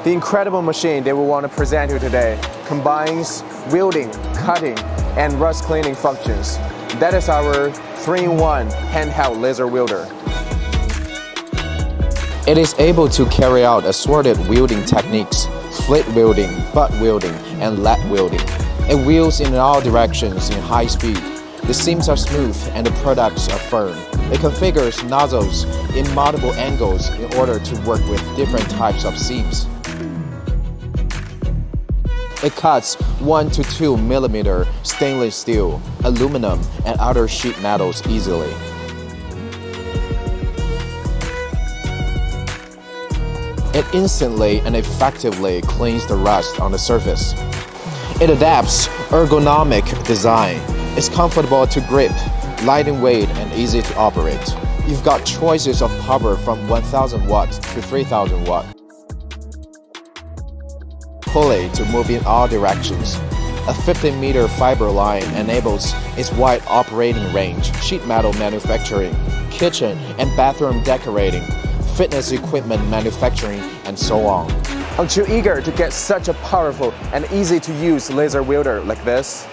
The incredible machine that we want to present to you today combines welding, cutting, and rust cleaning functions. That is our 3-in-1 handheld laser welder. It is able to carry out assorted welding techniques, split welding, butt welding, and lat welding. It wields in all directions in high speed. The seams are smooth and the products are firm. It configures nozzles in multiple angles in order to work with different types of seams. It cuts 1 to 2 millimeter stainless steel, aluminum, and other sheet metals easily. It instantly and effectively cleans the rust on the surface. It adapts ergonomic design. It's comfortable to grip, light in weight, and easy to operate. You've got choices of power from 1000 watts to 3000 watts. Pulley to move in all directions. A 15-meter fiber line enables its wide operating range, sheet metal manufacturing, kitchen and bathroom decorating, fitness equipment manufacturing, and so on. Aren't you eager to get such a powerful and easy to use laser welder like this?